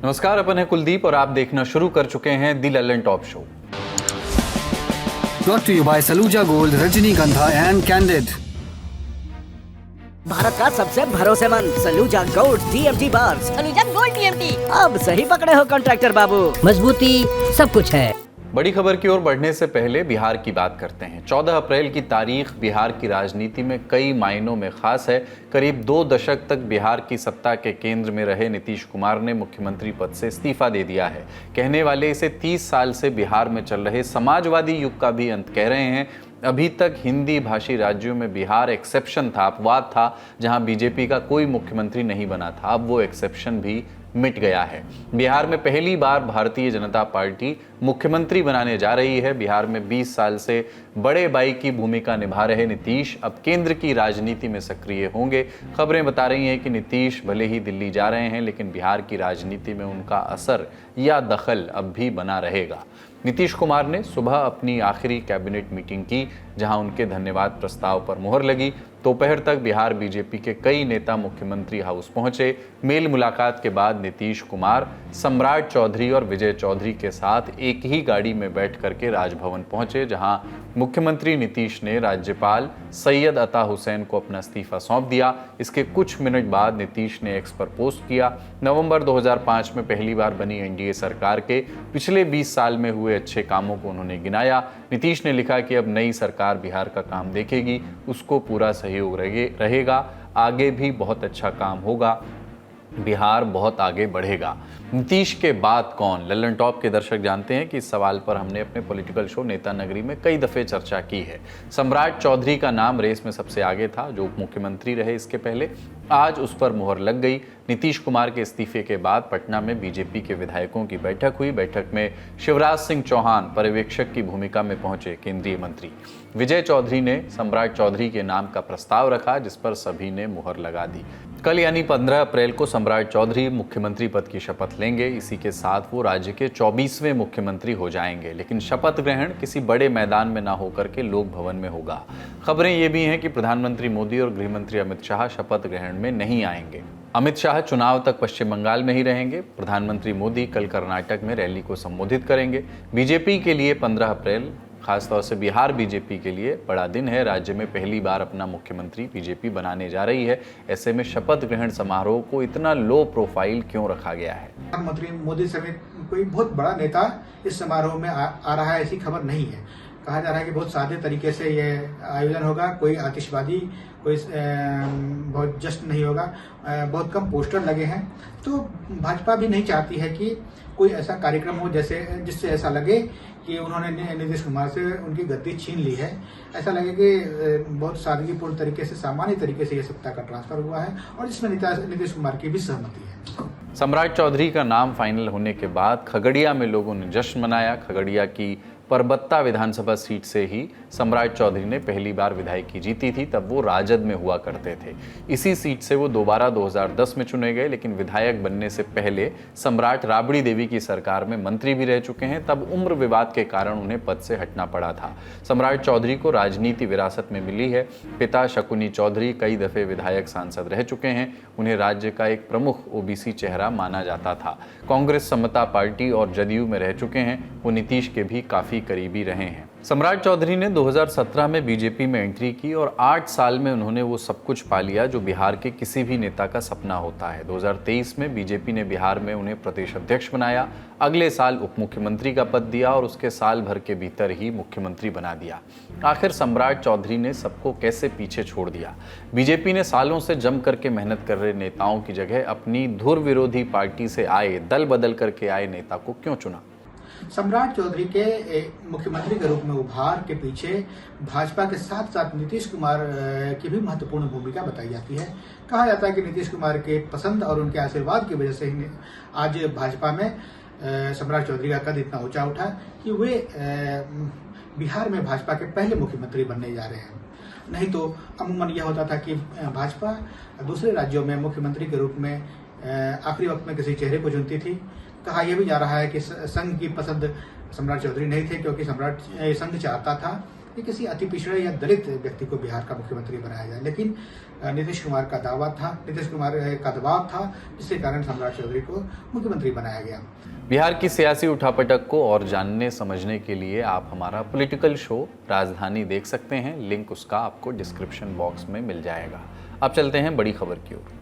नमस्कार, अपन है कुलदीप और आप देखना शुरू कर चुके हैं the Lallan top show. Brought to you by Saluja Gold, Rajनीगंधा and Candid. भारत का सबसे भरोसेमंद Saluja gold TMT bars. Saluja gold TMT. अब सही पकड़े हो कॉन्ट्रैक्टर बाबू, मजबूती सब कुछ है। बड़ी खबर की ओर बढ़ने से पहले बिहार की बात करते हैं। 14 अप्रैल की तारीख बिहार की राजनीति में कई मायनों में खास है। करीब 2 दशक तक बिहार की सत्ता के केंद्र में रहे नीतीश कुमार ने मुख्यमंत्री पद से इस्तीफा दे दिया है। कहने वाले इसे 30 साल से बिहार में चल रहे समाजवादी युग का भी अंत कह रहे हैं। अभी तक हिंदी भाषी राज्यों में बिहार एक्सेप्शन था, अपवाद था, जहां बीजेपी का कोई मुख्यमंत्री नहीं बना था। अब वो एक्सेप्शन भी मिट गया है। बिहार में पहली बार भारतीय जनता पार्टी मुख्यमंत्री बनाने जा रही है। बिहार में 20 साल से बड़े भाई की भूमिका निभा रहे नीतीश अब केंद्र की राजनीति में सक्रिय होंगे। खबरें बता रही हैं कि नीतीश भले ही दिल्ली जा रहे हैं, लेकिन बिहार की राजनीति में उनका असर या दखल अब भी बना रहेगा। नीतीश कुमार ने सुबह अपनी आखिरी कैबिनेट मीटिंग की, जहां उनके धन्यवाद प्रस्ताव पर मुहर लगी। दोपहर तक बिहार बीजेपी के कई नेता मुख्यमंत्री हाउस पहुंचे। मेल मुलाकात के बाद नीतीश कुमार सम्राट चौधरी और विजय चौधरी के साथ एक ही गाड़ी में बैठ करके राजभवन पहुंचे, जहां मुख्यमंत्री नीतीश ने राज्यपाल सैयद अता हुसैन को अपना इस्तीफा सौंप दिया। इसके कुछ मिनट बाद नीतीश ने एक्स पर पोस्ट किया। नवंबर 2005 में पहली बार बनी एनडीए सरकार के पिछले 20 साल में हुए अच्छे कामों को उन्होंने गिनाया। नीतीश ने लिखा कि अब नई सरकार बिहार का काम देखेगी, उसको पूरा सहयोग रहेगा, आगे भी बहुत अच्छा काम होगा, बिहार बहुत आगे बढ़ेगा। नीतीश के बाद कौन? लल्लन टॉप के दर्शक जानते हैं कि इस सवाल पर हमने अपने पॉलिटिकल शो नेता नगरी में कई दफ़े चर्चा की है। सम्राट चौधरी का नाम रेस में सबसे आगे था, जो उप मुख्यमंत्री रहे इसके पहले। आज उस पर मुहर लग गई। नीतीश कुमार के इस्तीफे के बाद पटना में बीजेपी के विधायकों की बैठक हुई। बैठक में शिवराज सिंह चौहान पर्यवेक्षक की भूमिका में पहुंचे। केंद्रीय मंत्री विजय चौधरी ने सम्राट चौधरी के नाम का प्रस्ताव रखा, जिस पर सभी ने मुहर लगा दी। कल यानी 15 अप्रैल को सम्राट चौधरी मुख्यमंत्री पद की शपथ लेंगे। इसी के साथ वो राज्य के 24वें मुख्यमंत्री हो जाएंगे, लेकिन शपथ ग्रहण किसी बड़े मैदान में ना होकर के लोक भवन में होगा। खबरें ये भी हैं कि प्रधानमंत्री मोदी और गृहमंत्री अमित शाह शपथ ग्रहण में नहीं आएंगे। अमित शाह चुनाव तक पश्चिम बंगाल में ही रहेंगे। प्रधानमंत्री मोदी कल कर्नाटक में रैली को संबोधित करेंगे। बीजेपी के लिए 15 अप्रैल खासतौर से बिहार बीजेपी के लिए बड़ा दिन है। राज्य में पहली बार अपना मुख्यमंत्री बीजेपी बनाने जा रही है। ऐसे में शपथ ग्रहण समारोह को इतना लो प्रोफाइल क्यों रखा गया है? प्रधानमंत्री मोदी समेत कोई बहुत बड़ा नेता इस समारोह में आ रहा है, ऐसी खबर नहीं है। कहा जा रहा है कि बहुत सादे तरीके से ये आयोजन होगा, कोई आतिशबाजी, कोई बहुत जश्न नहीं होगा, बहुत कम पोस्टर लगे हैं। तो भाजपा भी नहीं चाहती है कि कोई ऐसा कार्यक्रम हो जिससे ऐसा लगे कि उन्होंने नीतीश कुमार से उनकी गद्दी छीन ली है। ऐसा लगे कि बहुत सादगीपूर्ण तरीके से, सामान्य तरीके से ये सत्ता का ट्रांसफर हुआ है और जिसमें नीतीश कुमार की भी सहमति है। सम्राट चौधरी का नाम फाइनल होने के बाद खगड़िया में लोगों ने जश्न मनाया। खगड़िया की परबत्ता विधानसभा सीट से ही सम्राट चौधरी ने पहली बार विधायकी जीती थी, तब वो राजद में हुआ करते थे। इसी सीट से वो दोबारा 2010 में चुने गए, लेकिन विधायक बनने से पहले सम्राट राबड़ी देवी की सरकार में मंत्री भी रह चुके हैं। तब उम्र विवाद के कारण उन्हें पद से हटना पड़ा था। सम्राट चौधरी को राजनीति विरासत में मिली है। पिता शकुनी चौधरी कई दफे विधायक सांसद रह चुके हैं। उन्हें राज्य का एक प्रमुख ओबीसी चेहरा माना जाता था। कांग्रेस समता पार्टी और जदयू में रह चुके हैं। वो नीतीश के भी काफी करीबी रहे हैं। सम्राट चौधरी ने 2017 में बीजेपी में एंट्री की और 8 साल में उन्होंने वो सब कुछ पा लिया जो बिहार के किसी भी नेता का सपना होता है। 2023 में बीजेपी ने बिहार में उन्हें प्रदेश अध्यक्ष बनाया। अगले साल उप मुख्यमंत्री का पद दिया और उसके साल भर के भीतर ही मुख्यमंत्री बना दिया। आखिर सम्राट चौधरी ने सबको कैसे पीछे छोड़ दिया? बीजेपी ने सालों से जम करके मेहनत कर रहे नेताओं की जगह अपनी धुर विरोधी पार्टी से आए, दल बदल करके आए नेता को क्यों चुना? सम्राट चौधरी के मुख्यमंत्री के रूप में उभार के पीछे भाजपा के साथ साथ नीतीश कुमार की भी महत्वपूर्ण भूमिका बताई जाती है। कहा जाता है कि नीतीश कुमार के पसंद और उनके आशीर्वाद की वजह से ही आज भाजपा में सम्राट चौधरी का कद इतना ऊंचा उठा कि वे बिहार में भाजपा के पहले मुख्यमंत्री बनने जा रहे हैं। नहीं तो अमूमन यह होता था कि भाजपा दूसरे राज्यों में मुख्यमंत्री के रूप में आखिरी वक्त में किसी चेहरे को चुनती थी। कहा यह भी जा रहा है कि संघ की पसंद सम्राट चौधरी नहीं थे, क्योंकि सम्राट संघ चाहता था कि किसी अति पिछड़े या दलित व्यक्ति को बिहार का मुख्यमंत्री बनाया जाए, लेकिन नीतीश कुमार का दावा था, नीतीश कुमार का दबाव था, जिसके कारण सम्राट चौधरी को मुख्यमंत्री बनाया गया। बिहार की सियासी उठापटक को और जानने समझने के लिए आप हमारा पॉलिटिकल शो राजधानी देख सकते हैं। लिंक उसका आपको डिस्क्रिप्शन बॉक्स में मिल जाएगा। अब चलते हैं बड़ी खबर की ओर।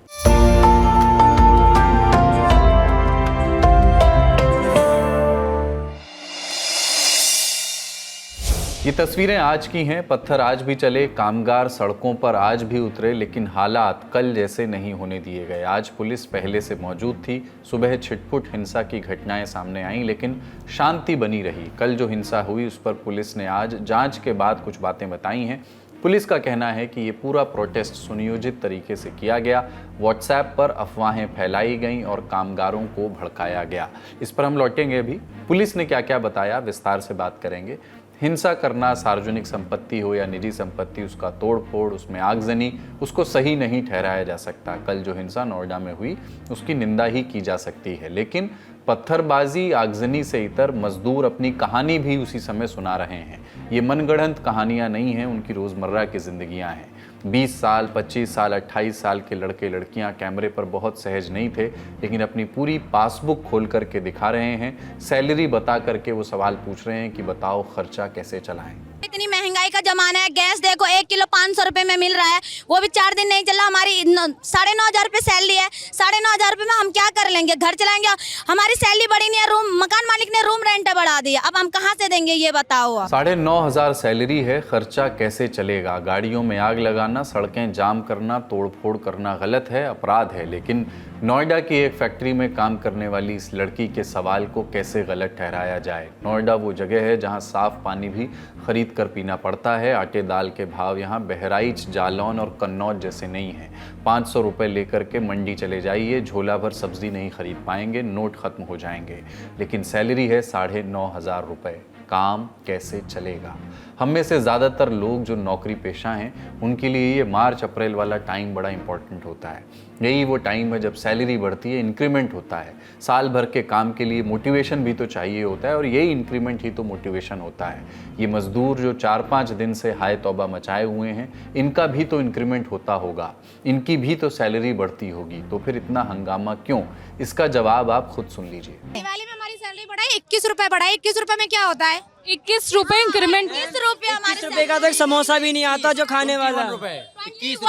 ये तस्वीरें आज की हैं। पत्थर आज भी चले, कामगार सड़कों पर आज भी उतरे, लेकिन हालात कल जैसे नहीं होने दिए गए। आज पुलिस पहले से मौजूद थी। सुबह छिटपुट हिंसा की घटनाएं सामने आईं, लेकिन शांति बनी रही। कल जो हिंसा हुई उस पर पुलिस ने आज जांच के बाद कुछ बातें बताई हैं। पुलिस का कहना है कि ये पूरा प्रोटेस्ट सुनियोजित तरीके से किया गया। व्हाट्सएप पर अफवाहें फैलाई गईं और कामगारों को भड़काया गया। इस पर हम लौटेंगे भी। पुलिस ने क्या क्या बताया, विस्तार से बात करेंगे। हिंसा करना, सार्वजनिक संपत्ति हो या निजी संपत्ति, उसका तोड़फोड़, उसमें आगजनी, उसको सही नहीं ठहराया जा सकता। कल जो हिंसा नोएडा में हुई उसकी निंदा ही की जा सकती है, लेकिन पत्थरबाजी, आगजनी से इतर मजदूर अपनी कहानी भी उसी समय सुना रहे हैं। ये मनगढ़ंत कहानियां नहीं हैं, उनकी रोज़मर्रा की ज़िंदगियां हैं। 20 साल, 25 साल, 28 साल के लड़के लड़कियां कैमरे पर बहुत सहज नहीं थे, लेकिन अपनी पूरी पासबुक खोल करके दिखा रहे हैं। सैलरी बता करके वो सवाल पूछ रहे हैं कि बताओ खर्चा कैसे चलाएं। इतनी महंगाई का जमाना है, गैस देखो 1 किलो 500 रुपए में मिल रहा है, वो भी 4 दिन नहीं चला। हमारी 9,500 रुपए सैलरी है, 9,500 रुपए में हम क्या कर लेंगे, घर चलाएंगे? हमारी सैलरी बढ़ी नहीं है, रूम मकान मालिक ने रूम रेंट बढ़ा दिया, अब हम कहाँ से देंगे ये बताओ। 9,500 सैलरी है, खर्चा कैसे चलेगा? गाड़ियों में आग लगाना, सड़कें जाम करना, तोड़फोड़ करना गलत है, अपराध है, लेकिन नोएडा की एक फैक्ट्री में काम करने वाली इस लड़की के सवाल को कैसे गलत ठहराया जाए? नोएडा वो जगह है जहां साफ पानी भी खरीद कर पीना पड़ता है। आटे दाल के भाव यहाँ बहराइच, जालौन और कन्नौज जैसे नहीं हैं। 500 रुपये लेकर के मंडी चले जाइए, झोला भर सब्जी नहीं खरीद पाएंगे, नोट खत्म हो जाएंगे। लेकिन सैलरी है 9,500 रुपये। काम कैसे चलेगा? हम में से ज़्यादातर लोग जो नौकरी पेशा हैं उनके लिए ये मार्च अप्रैल वाला टाइम बड़ा इंपॉर्टेंट होता है। यही वो टाइम है जब सैलरी बढ़ती है, इंक्रीमेंट होता है। साल भर के काम के लिए मोटिवेशन भी तो चाहिए होता है, और यही इंक्रीमेंट ही तो मोटिवेशन होता है। ये मज़दूर जो 4-5 दिन से हाय तौबा मचाए हुए हैं, इनका भी तो इंक्रीमेंट होता होगा, इनकी भी तो सैलरी बढ़ती होगी, तो फिर इतना हंगामा क्यों? इसका जवाब आप खुद सुन लीजिए। दिवाली में हमारी सैलरी बढ़ाई, 21 रुपए बढ़ाई। 21 रुपए में क्या होता है? 21 रुपए इंक्रीमेंट। 21 रुपए हमारे 21 रुपए का तो एक समोसा भी नहीं आता जो खाने वाला। 21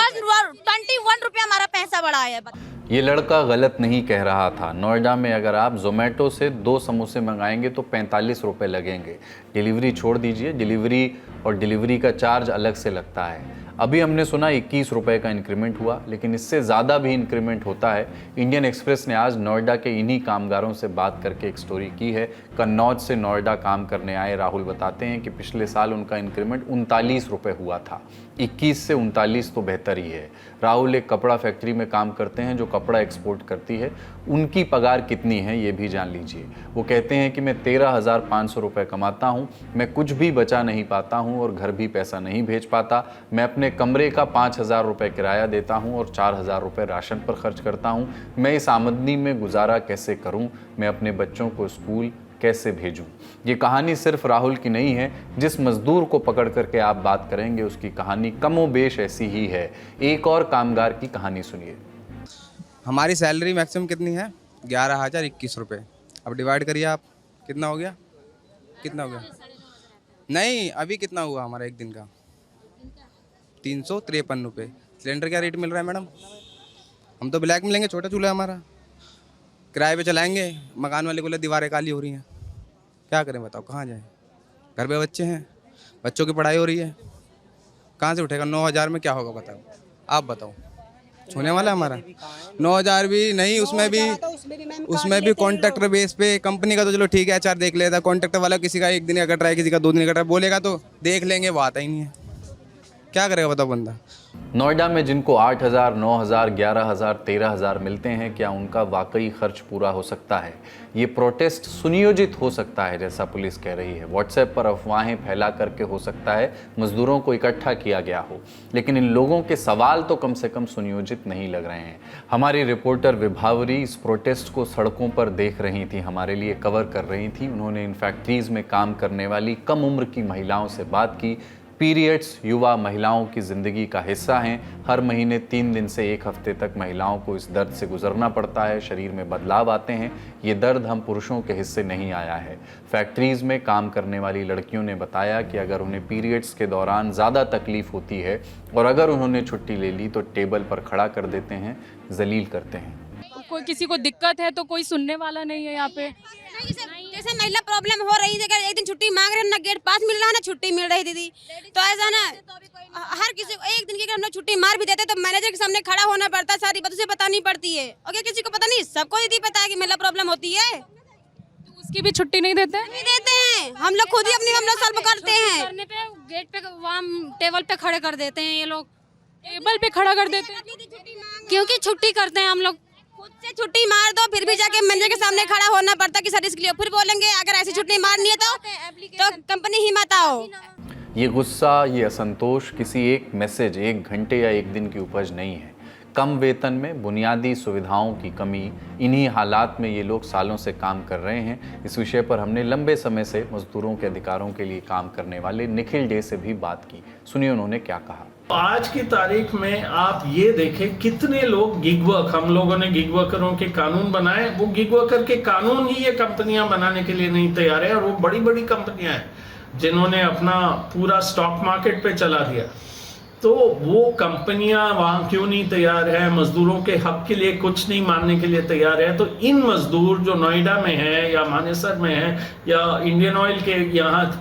रुपए हमारा पैसा बढ़ा है। ये लड़का गलत नहीं कह रहा था। नोएडा में अगर आप जोमेटो से 2 समोसे मंगाएंगे तो 45 रुपये लगेंगे। डिलीवरी छोड़ दीजिए, डिलीवरी और डिलीवरी का चार्ज अलग से लगता है। अभी हमने सुना 21 रुपये का इंक्रीमेंट हुआ, लेकिन इससे ज़्यादा भी इंक्रीमेंट होता है। इंडियन एक्सप्रेस ने आज नोएडा के इन्हीं कामगारों से बात करके एक स्टोरी की है। कन्नौज से नोएडा काम करने आए राहुल बताते हैं कि पिछले साल उनका इंक्रीमेंट 39 रुपये हुआ था। 21 से 39 तो बेहतर ही है। राहुल एक कपड़ा फैक्ट्री में काम करते हैं जो कपड़ा एक्सपोर्ट करती है। उनकी पगार कितनी है ये भी जान लीजिए। वो कहते हैं कि मैं 13,500 रुपये कमाता हूँ, मैं कुछ भी बचा नहीं पाता हूँ और घर भी पैसा नहीं भेज पाता। मैं अपने कमरे का 5,000 रुपये किराया देता हूँ और 4,000 रुपये राशन पर खर्च करता हूँ। मैं इस आमदनी में गुजारा कैसे करूँ? मैं अपने बच्चों को स्कूल कैसे भेजूं? ये कहानी सिर्फ राहुल की नहीं है। जिस मजदूर को पकड़ करके आप बात करेंगे उसकी कहानी कमोबेश ऐसी ही है। एक और कामगार की कहानी सुनिए। हमारी सैलरी मैक्सिमम कितनी है? 11,021 रुपये। अब डिवाइड करिए आप, कितना हो गया? कितना हो गया? नहीं, अभी कितना हुआ हमारा एक दिन का? 353 रुपये। सिलेंडर क्या रेट मिल रहा है मैडम? हम तो ब्लैक में लेंगे, छोटा चूल्हा हमारा, किराए पे चलाएंगे। मकान वाले बोले दीवारें काली हो रही हैं, क्या करें बताओ, कहाँ जाएं? घर पे बच्चे हैं, बच्चों की पढ़ाई हो रही है, कहाँ से उठेगा? 9,000 में क्या होगा बताओ? आप बताओ, छूने वाला हमारा 9,000 भी नहीं, उसमें भी कॉन्ट्रैक्टर बेस पे। कंपनी का तो चलो ठीक है, HR देख लेता, कॉन्ट्रैक्टर वाला किसी का 1 दिन का कट रहा है, किसी का 2 दिन का कट रहा है, बोलेगा तो देख लेंगे, वो आता ही नहीं है, क्या करेगा बताओ बंदा? नोएडा में जिनको 8,000, 9,000, 11,000, 13,000 मिलते हैं, क्या उनका वाकई खर्च पूरा हो सकता है? ये प्रोटेस्ट सुनियोजित हो सकता है जैसा पुलिस कह रही है। व्हाट्सएप पर अफवाहें फैला करके हो सकता है मजदूरों को इकट्ठा किया गया हो, लेकिन इन लोगों के सवाल तो कम से कम सुनियोजित नहीं लग रहे हैं। हमारी रिपोर्टर विभावरी इस प्रोटेस्ट को सड़कों पर देख रही थी, हमारे लिए कवर कर रही थी। उन्होंने इन फैक्ट्रीज में काम करने वाली कम उम्र की महिलाओं से बात की, पीरियड्स युवा महिलाओं की ज़िंदगी का हिस्सा हैं। हर महीने 3 दिन से 1 हफ्ते तक महिलाओं को इस दर्द से गुजरना पड़ता है। शरीर में बदलाव आते हैं। ये दर्द हम पुरुषों के हिस्से नहीं आया है। फैक्ट्रीज़ में काम करने वाली लड़कियों ने बताया कि अगर उन्हें पीरियड्स के दौरान ज़्यादा तकलीफ़ होती है और अगर उन्होंने छुट्टी ले ली तो टेबल पर खड़ा कर देते हैं, जलील करते हैं। कोई किसी को दिक्कत है तो कोई सुनने वाला नहीं है यहाँ पे। जैसे महिला प्रॉब्लम हो रही है, एक दिन छुट्टी मांग रहे हैं, ना गेट पास मिल रहा है ना छुट्टी मिल रही दीदी। तो ऐसा ना हर किसी को एक दिन की हम लोग छुट्टी मार भी देते तो मैनेजर के सामने खड़ा होना पड़ता है, सारी बातों से बतानी पड़ती है। और किसी को पता नहीं, सबको दीदी पता है कि महिला प्रॉब्लम होती है, तो उसकी भी छुट्टी नहीं देते नहीं देते हैं। हम लोग खुद ही अपनी हम लोग सॉल्व करते हैं। करने पे गेट पे वहाँ टेबल पे खड़े कर देते हैं, ये लोग टेबल पे खड़ा कर देते हैं क्योंकि छुट्टी करते हैं हम लोग। खुद से छुट्टी मार दो फिर भी जाके मैनेजर के सामने खड़ा होना पड़ता कि सर इसके लिए, फिर बोलेंगे अगर ऐसी छुट्टी मारनी है तो कंपनी ही मत आओ। ये गुस्सा, ये असंतोष किसी एक मैसेज, 1 घंटे या 1 दिन की उपज नहीं है। कम वेतन में बुनियादी सुविधाओं की कमी, इन्हीं हालात में ये लोग सालों से काम कर रहे हैं। इस विषय पर हमने लंबे समय से मजदूरों के अधिकारों के लिए काम करने वाले निखिल डे से भी बात की। सुनिए उन्होंने क्या कहा। आज की तारीख में आप ये देखें कितने लोग गिग वर्क, हम लोगों ने गिग वर्करों के कानून बनाए, वो गिग वर्कर के कानून ही ये कंपनियां बनाने के लिए नहीं तैयार है। और वो बड़ी बड़ी कंपनियां हैं जिन्होंने अपना पूरा स्टॉक मार्केट पे चला दिया। तो वो कंपनियां वहां क्यों नहीं तैयार है, मजदूरों के हक के लिए कुछ नहीं मानने के लिए तैयार है। तो इन मजदूर जो नोएडा में है या मानेसर में है या इंडियन ऑयल के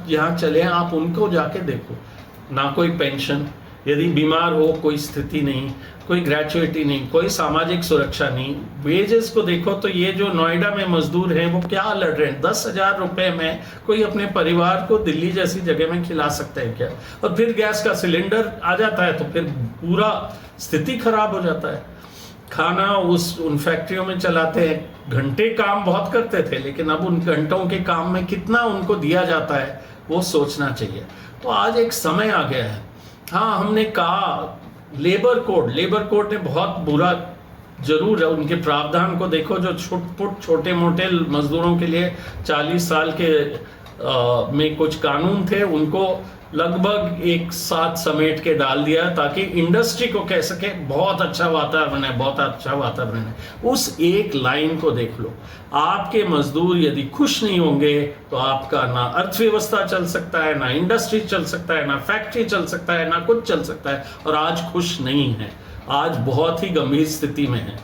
यहाँ चले, आप उनको जाके देखो, ना कोई पेंशन, यदि बीमार हो कोई स्थिति नहीं, कोई ग्रेचुइटी नहीं, कोई सामाजिक सुरक्षा नहीं। वेजेस को देखो तो ये जो नोएडा में मजदूर हैं वो क्या लड़ रहे हैं। 10,000 रुपए में कोई अपने परिवार को दिल्ली जैसी जगह में खिला सकता है क्या? और फिर गैस का सिलेंडर आ जाता है तो फिर पूरा स्थिति खराब हो जाता है। खाना उन फैक्ट्रियों में चलाते हैं, घंटे काम बहुत करते थे, लेकिन अब उन घंटों के काम में कितना उनको दिया जाता है वो सोचना चाहिए। तो आज एक समय आ गया है। हाँ, हमने कहा लेबर कोड ने बहुत बुरा जरूर है, उनके प्रावधान को देखो जो छोटे मोटे मजदूरों के लिए 40 साल के में कुछ कानून थे, उनको लगभग एक साथ समेट के डाल दिया ताकि इंडस्ट्री को कह सके बहुत अच्छा वातावरण है, बहुत अच्छा वातावरण है। उस एक लाइन को देख लो। आपके मजदूर यदि खुश नहीं होंगे तो आपका ना अर्थव्यवस्था चल सकता है, ना इंडस्ट्री चल सकता है, ना फैक्ट्री चल सकता है, ना कुछ चल सकता है। और आज खुश नहीं है, आज बहुत ही गंभीर स्थिति में है।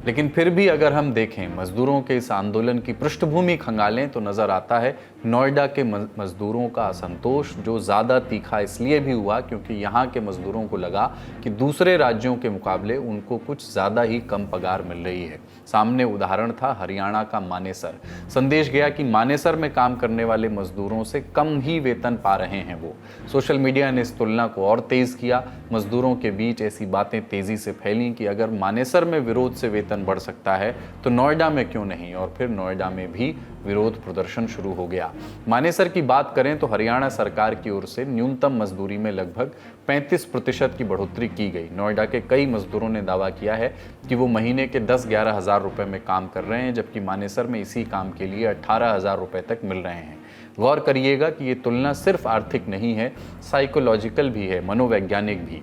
लेकिन फिर भी अगर हम देखें मजदूरों के इस आंदोलन की पृष्ठभूमि खंगालें तो नज़र आता है नोएडा के मजदूरों का असंतोष, जो ज़्यादा तीखा इसलिए भी हुआ क्योंकि यहाँ के मजदूरों को लगा कि दूसरे राज्यों के मुकाबले उनको कुछ ज़्यादा ही कम पगार मिल रही है। सामने उदाहरण था हरियाणा का मानेसर। संदेश गया कि मानेसर में काम करने वाले मजदूरों से कम ही वेतन पा रहे हैं वो। सोशल मीडिया ने इस तुलना को और तेज़ किया। मजदूरों के बीच ऐसी बातें तेज़ी से फैलीं कि अगर मानेसर में विरोध से वेतन बढ़ सकता है तो नोएडा में क्यों नहीं, और फिर नोएडा में भी विरोध प्रदर्शन शुरू हो गया। मानेसर की बात करें तो हरियाणा सरकार की ओर से न्यूनतम मजदूरी में लगभग 35% की बढ़ोतरी की गई। नोएडा के कई मजदूरों ने दावा किया है कि वो महीने के 10-11 हज़ार रुपये में काम कर रहे हैं, जबकि मानेसर में इसी काम के लिए 18,000 रुपये तक मिल रहे हैं। गौर करिएगा कि ये तुलना सिर्फ आर्थिक नहीं है, साइकोलॉजिकल भी है, मनोवैज्ञानिक भी।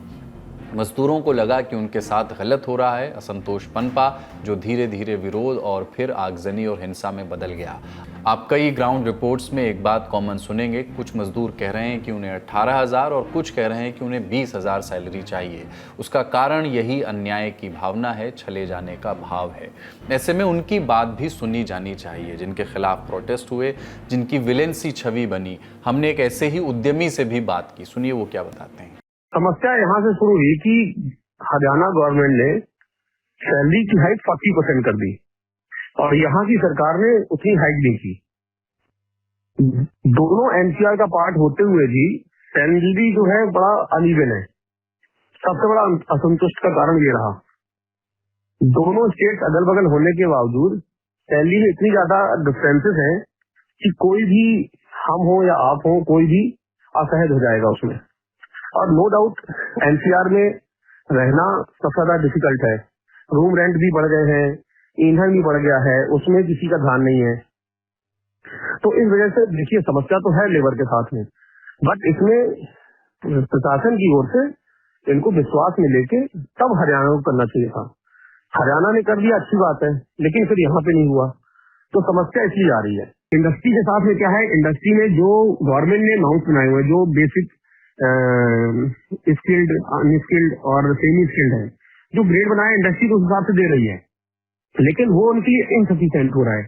मजदूरों को लगा कि उनके साथ गलत हो रहा है। असंतोष पनपा जो धीरे धीरे विरोध और फिर आगजनी और हिंसा में बदल गया। आप कई ग्राउंड रिपोर्ट्स में एक बात कॉमन सुनेंगे, कुछ मजदूर कह रहे हैं कि उन्हें 18,000 और कुछ कह रहे हैं कि उन्हें 20,000 सैलरी चाहिए। उसका कारण यही अन्याय की भावना है, छले जाने का भाव है। ऐसे में उनकी बात भी सुनी जानी चाहिए, जिनके खिलाफ प्रोटेस्ट हुए, जिनकी विलेन सी छवि बनी। हमने एक ऐसे ही उद्यमी से भी बात की, सुनिए वो क्या बताते हैं। समस्या यहाँ से शुरू हुई कि हरियाणा गवर्नमेंट ने सैलरी की हाइक 40% कर दी और यहाँ की सरकार ने उतनी हाइक नहीं की। दोनों एनसीआर का पार्ट होते हुए भी सैलरी जो है बड़ा अनइवन है। सबसे बड़ा असंतुष्ट का कारण ये रहा, दोनों स्टेट अगल बगल होने के बावजूद सैलरी में इतनी ज्यादा डिफरेंसेस हैं कि कोई भी, हम हो या आप हो, कोई भी असहज हो जाएगा उसमें। और नो डाउट एनसीआर में रहना सबसे ज्यादा डिफिकल्ट है। रूम रेंट भी बढ़ गए हैं, ईंधन भी बढ़ गया है, उसमें किसी का ध्यान नहीं है। तो इस वजह से देखिए समस्या तो है लेबर के साथ में, बट इसमें प्रशासन की ओर से इनको विश्वास में लेके तब हरियाणा को करना चाहिए था। हरियाणा ने कर दिया, अच्छी बात है, लेकिन फिर यहाँ पे नहीं हुआ, तो समस्या इसलिए आ रही है। इंडस्ट्री के साथ में क्या है, इंडस्ट्री में जो गवर्नमेंट ने अमाउंट बनाए हुए, जो बेसिक स्किल्ड, अनस्किल्ड और सेमी स्किल्ड है, जो ग्रेड बनाया इंडस्ट्री को उस हिसाब से दे रही है, लेकिन वो उनके लिए इनसफिशिएंट हो रहा है।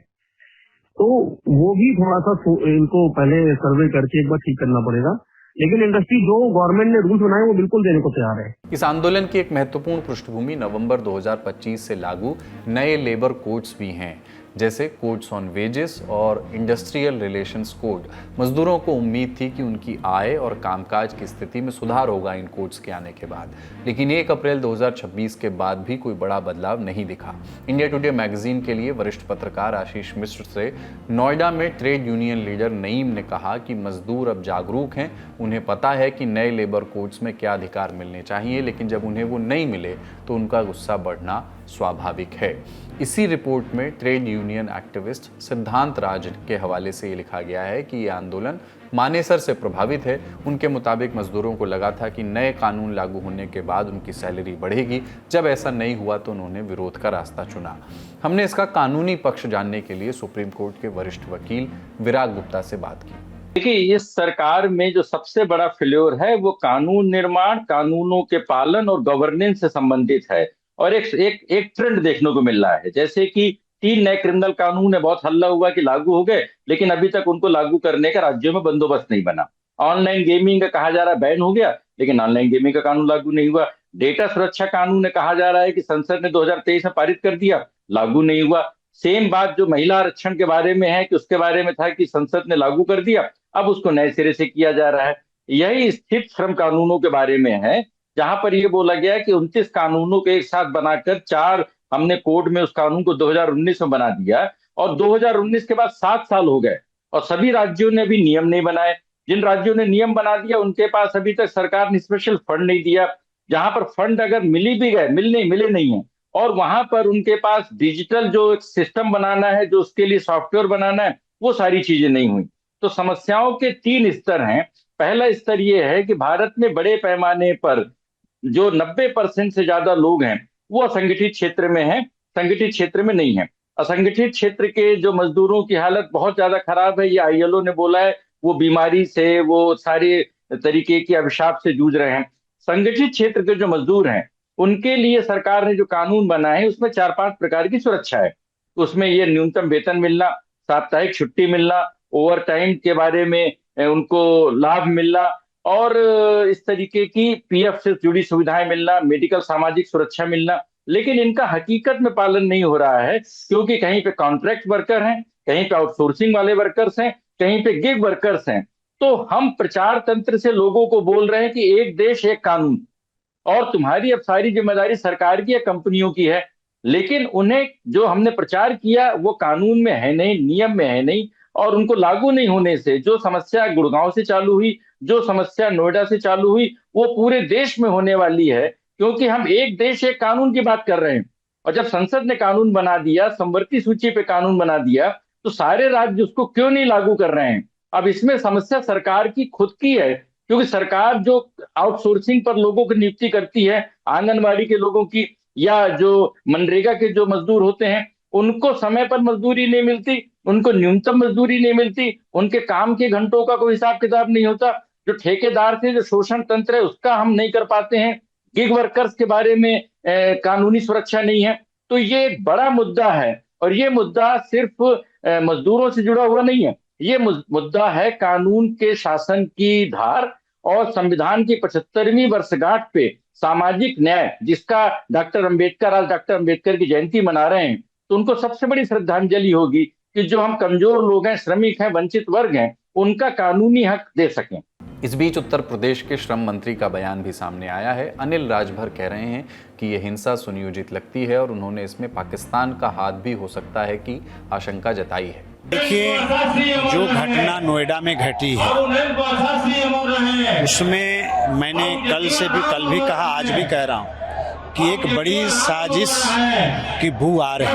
तो वो भी थोड़ा सा इनको पहले सर्वे करके एक बार ठीक करना पड़ेगा, लेकिन इंडस्ट्री जो गवर्नमेंट ने रूल्स बनाए वो बिल्कुल देने को तैयार है। इस आंदोलन की एक महत्वपूर्ण पृष्ठभूमि नवंबर 2025 से लागू नए लेबर कोड्स भी हैं, जैसे कोड्स ऑन वेजेस और इंडस्ट्रियल रिलेशंस कोड। मजदूरों को उम्मीद थी कि उनकी आय और कामकाज की स्थिति में सुधार होगा इन कोड्स के आने के बाद, लेकिन 1 अप्रैल 2026 के बाद भी कोई बड़ा बदलाव नहीं दिखा। इंडिया टुडे मैगजीन के लिए वरिष्ठ पत्रकार आशीष मिश्र से नोएडा में ट्रेड यूनियन लीडर नईम ने कहा कि मजदूर अब जागरूक हैं, उन्हें पता है कि नए लेबर कोड्स में क्या अधिकार मिलने चाहिए, लेकिन जब उन्हें वो नहीं मिले तो उनका गुस्सा बढ़ना स्वाभाविक है। इसी रिपोर्ट में ट्रेड यूनियन एक्टिविस्ट सिद्धांत राज के हवाले से ये लिखा गया है कि ये आंदोलन मानेसर से प्रभावित है। उनके मुताबिक मजदूरों को लगा था कि नए कानून लागू होने के बाद उनकी सैलरी बढ़ेगी। जब ऐसा नहीं हुआ तो उन्होंने विरोध का रास्ता चुना। हमने इसका कानूनी पक्ष जानने के लिए सुप्रीम कोर्ट के वरिष्ठ वकील विराग गुप्ता से बात की। देखिए, इस सरकार में जो सबसे बड़ा फेल्योर है वो कानून निर्माण, कानूनों के पालन और गवर्नेंस से संबंधित है। और एक ट्रेंड देखने को मिल रहा है, जैसे कि 3 नए क्रिमिनल कानून है, बहुत हल्ला हुआ कि लागू हो गए, लेकिन अभी तक उनको लागू करने का राज्यों में बंदोबस्त नहीं बना। ऑनलाइन गेमिंग का कहा जा रहा है बैन हो गया, लेकिन ऑनलाइन गेमिंग का कानून लागू नहीं हुआ। डेटा सुरक्षा कानून कहा जा रहा है कि संसद ने 2023 में पारित कर दिया, लागू नहीं हुआ। सेम बात जो महिला आरक्षण के बारे में है कि उसके बारे में था कि संसद ने लागू कर दिया, अब उसको नए सिरे से किया जा रहा है। यही स्थिति श्रम कानूनों के बारे में है, जहां पर यह बोला गया कि 29 कानूनों को एक साथ बनाकर 4 हमने कोड में उस कानून को 2019 में बना दिया, और 2019 के बाद 7 साल हो गए और सभी राज्यों ने अभी नियम नहीं बनाए। जिन राज्यों ने नियम बना दिया उनके पास अभी तक सरकार ने स्पेशल फंड नहीं दिया। जहां पर फंड अगर मिली भी गए, मिले नहीं है, और वहां पर उनके पास डिजिटल जो एक सिस्टम बनाना है, जो उसके लिए सॉफ्टवेयर बनाना है, वो सारी चीजें नहीं हुई। तो समस्याओं के 3 स्तर हैं। पहला स्तर ये है कि भारत में बड़े पैमाने पर जो 90% से ज्यादा लोग हैं वो असंगठित क्षेत्र में हैं, संगठित क्षेत्र में नहीं है। असंगठित क्षेत्र के जो मजदूरों की हालत बहुत ज्यादा खराब है, ये आईएलओ ने बोला है। वो बीमारी से, वो सारे तरीके के अभिशाप से जूझ रहे हैं। संगठित क्षेत्र के जो मजदूर हैं उनके लिए सरकार ने जो कानून बनाए हैं उसमें 4-5 प्रकार की सुरक्षा है। उसमें ये न्यूनतम वेतन मिलना, साप्ताहिक छुट्टी मिलना, ओवर टाइम के बारे में उनको लाभ मिलना, और इस तरीके की पीएफ से जुड़ी सुविधाएं मिलना, मेडिकल सामाजिक सुरक्षा मिलना। लेकिन इनका हकीकत में पालन नहीं हो रहा है, क्योंकि कहीं पे कॉन्ट्रैक्ट वर्कर हैं, कहीं पे आउटसोर्सिंग वाले वर्कर्स हैं, कहीं पे गिग वर्कर्स हैं। तो हम प्रचार तंत्र से लोगों को बोल रहे हैं कि एक देश एक कानून, और तुम्हारी अब सारी जिम्मेदारी सरकार की या कंपनियों की है। लेकिन उन्हें जो हमने प्रचार किया वो कानून में है नहीं, नियम में है नहीं, और उनको लागू नहीं होने से जो समस्या गुड़गांव से चालू हुई, जो समस्या नोएडा से चालू हुई, वो पूरे देश में होने वाली है। क्योंकि हम एक देश एक कानून की बात कर रहे हैं, और जब संसद ने कानून बना दिया, समवर्ती सूची पे कानून बना दिया, तो सारे राज्य उसको क्यों नहीं लागू कर रहे हैं। अब इसमें समस्या सरकार की खुद की है, क्योंकि सरकार जो आउटसोर्सिंग पर लोगों की नियुक्ति करती है, आंगनबाड़ी के लोगों की, या जो मनरेगा के जो मजदूर होते हैं, उनको समय पर मजदूरी नहीं मिलती, उनको न्यूनतम मजदूरी नहीं मिलती, उनके काम के घंटों का कोई हिसाब किताब नहीं होता। जो ठेकेदार से जो शोषण तंत्र है उसका हम नहीं कर पाते हैं। गिग वर्कर्स के बारे में कानूनी सुरक्षा नहीं है। तो ये एक बड़ा मुद्दा है, और ये मुद्दा सिर्फ मजदूरों से जुड़ा हुआ नहीं है, ये मुद्दा है कानून के शासन की धार और संविधान की 75वीं वर्षगांठ पे सामाजिक न्याय, जिसका डॉक्टर अंबेडकर, आज डॉक्टर अंबेडकर की जयंती मना रहे हैं, तो उनको सबसे बड़ी श्रद्धांजलि होगी कि जो हम कमजोर लोग हैं, श्रमिक हैं, वंचित वर्ग हैं, उनका कानूनी हक दे सकें। इस बीच उत्तर प्रदेश के श्रम मंत्री का बयान भी सामने आया है। अनिल राजभर कह रहे हैं कि ये हिंसा सुनियोजित लगती है और उन्होंने इसमें पाकिस्तान का हाथ भी हो सकता है की आशंका जताई है। देखिए, जो घटना नोएडा में घटी है उसमें मैंने कल भी कहा, आज भी कह रहा हूँ कि एक बड़ी साजिश की बू आ रही है।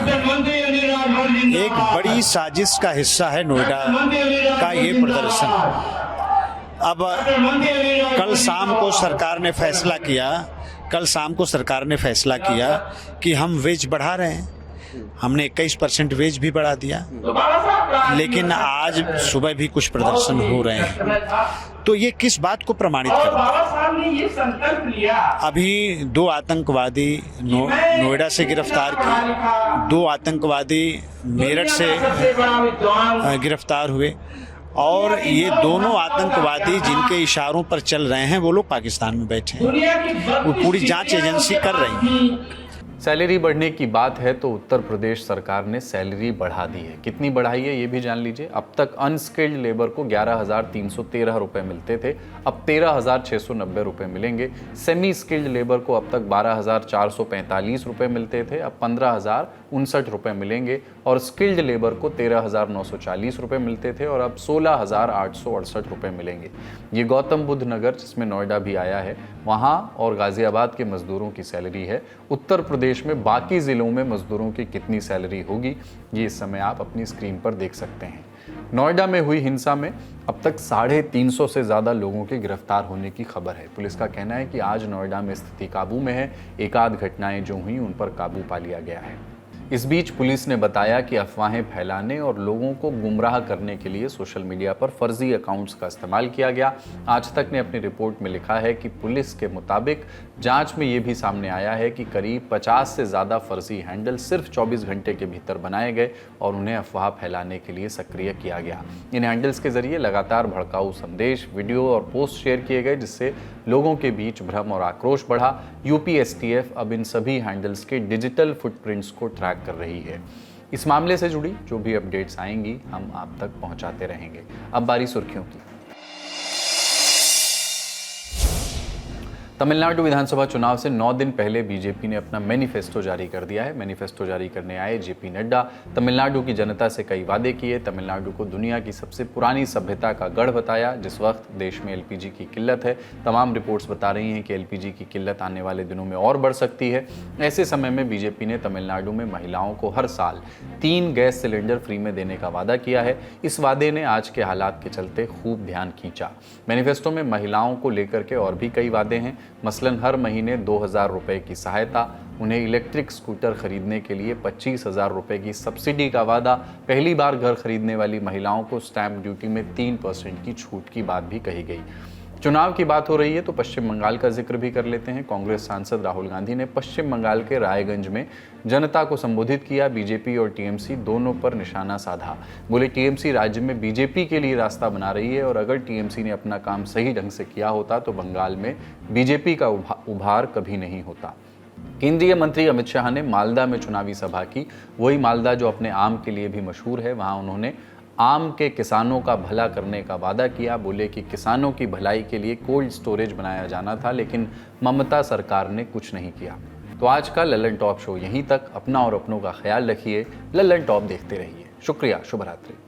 एक बड़ी साजिश का हिस्सा है नोएडा का ये प्रदर्शन। अब कल शाम को सरकार ने फैसला किया कि हम वेज बढ़ा रहे हैं। हमने 21% वेज भी बढ़ा दिया, लेकिन आज सुबह भी कुछ प्रदर्शन हो रहे हैं। तो ये किस बात को प्रमाणित करता है? अभी 2 आतंकवादी नोएडा से गिरफ्तार किए, 2 आतंकवादी मेरठ से गिरफ्तार हुए, और ये दोनों आतंकवादी जिनके इशारों पर चल रहे हैं वो लोग पाकिस्तान में बैठे हैं। वो पूरी जांच एजेंसी कर रही है। सैलरी बढ़ने की बात है तो उत्तर प्रदेश सरकार ने सैलरी बढ़ा दी है। कितनी बढ़ाई है ये भी जान लीजिए। अब तक अनस्किल्ड लेबर को 11,313 रुपये मिलते थे, अब 13,690 रुपये मिलेंगे। सेमी स्किल्ड लेबर को अब तक 12,445 रुपये मिलते थे, अब 15,059 रुपये मिलेंगे। और स्किल्ड लेबर को 13,940 रुपये मिलते थे और अब 16,868 रुपये मिलेंगे। ये गौतम बुद्ध नगर, जिसमें नोएडा भी आया है, वहाँ और गाजियाबाद के मजदूरों की सैलरी है। उत्तर प्रदेश में बाकी ज़िलों में मजदूरों की कितनी सैलरी होगी ये इस समय आप अपनी स्क्रीन पर देख सकते हैं। नोएडा में हुई हिंसा में अब तक 350 से ज़्यादा लोगों के गिरफ्तार होने की खबर है। पुलिस का कहना है कि आज नोएडा में स्थिति काबू में है। एक आध घटनाएं जो हुई उन पर काबू पा लिया गया है। इस बीच पुलिस ने बताया कि अफवाहें फैलाने और लोगों को गुमराह करने के लिए सोशल मीडिया पर फर्जी अकाउंट्स का इस्तेमाल किया गया। आज तक ने अपनी रिपोर्ट में लिखा है कि पुलिस के मुताबिक जांच में ये भी सामने आया है कि करीब 50 से ज़्यादा फर्जी हैंडल सिर्फ 24 घंटे के भीतर बनाए गए और उन्हें अफवाह फैलाने के लिए सक्रिय किया गया। इन हैंडल्स के जरिए लगातार भड़काऊ संदेश, वीडियो और पोस्ट शेयर किए गए, जिससे लोगों के बीच भ्रम और आक्रोश बढ़ा। यूपी STF अब इन सभी हैंडल्स के डिजिटल फुटप्रिंट्स को ट्रैक कर रही है। इस मामले से जुड़ी जो भी अपडेट्स आएंगी हम आप तक पहुंचाते रहेंगे। अब बारी सुर्खियों की। तमिलनाडु विधानसभा चुनाव से 9 दिन पहले बीजेपी ने अपना मैनिफेस्टो जारी कर दिया है। मैनिफेस्टो जारी करने आए JP नड्डा तमिलनाडु की जनता से कई वादे किए। तमिलनाडु को दुनिया की सबसे पुरानी सभ्यता का गढ़ बताया। जिस वक्त देश में LPG की किल्लत है, तमाम रिपोर्ट्स बता रही हैं कि LPG की किल्लत आने वाले दिनों में और बढ़ सकती है। ऐसे समय में बीजेपी ने तमिलनाडु में महिलाओं को हर साल 3 गैस सिलेंडर फ्री में देने का वादा किया है। इस वादे ने आज के हालात के चलते खूब ध्यान खींचा। मैनिफेस्टो में महिलाओं को लेकर के और भी कई वादे हैं। मसलन हर महीने 2,000 रुपये की सहायता, उन्हें इलेक्ट्रिक स्कूटर खरीदने के लिए 25,000 रुपये की सब्सिडी का वादा, पहली बार घर खरीदने वाली महिलाओं को स्टैंप ड्यूटी में 3% की छूट की बात भी कही गई। चुनाव की बात हो रही है तो पश्चिम बंगाल का जिक्र भी कर लेते हैं। कांग्रेस सांसद राहुल गांधी ने पश्चिम बंगाल के रायगंज में जनता को संबोधित किया। बीजेपी और TMC दोनों पर निशाना साधा। बोले TMC राज्य में बीजेपी के लिए रास्ता बना रही है और अगर TMC ने अपना काम सही ढंग से किया होता तो बंगाल में बीजेपी का उभार कभी नहीं होता। केंद्रीय मंत्री अमित शाह ने मालदा में चुनावी सभा की। वही मालदा जो अपने आम के लिए भी मशहूर है। वहाँ उन्होंने आम के किसानों का भला करने का वादा किया। बोले कि किसानों की भलाई के लिए कोल्ड स्टोरेज बनाया जाना था, लेकिन ममता सरकार ने कुछ नहीं किया। तो आज का लल्लन टॉप शो यहीं तक। अपना और अपनों का ख्याल रखिए। लल्लन टॉप देखते रहिए। शुक्रिया। शुभ रात्रि।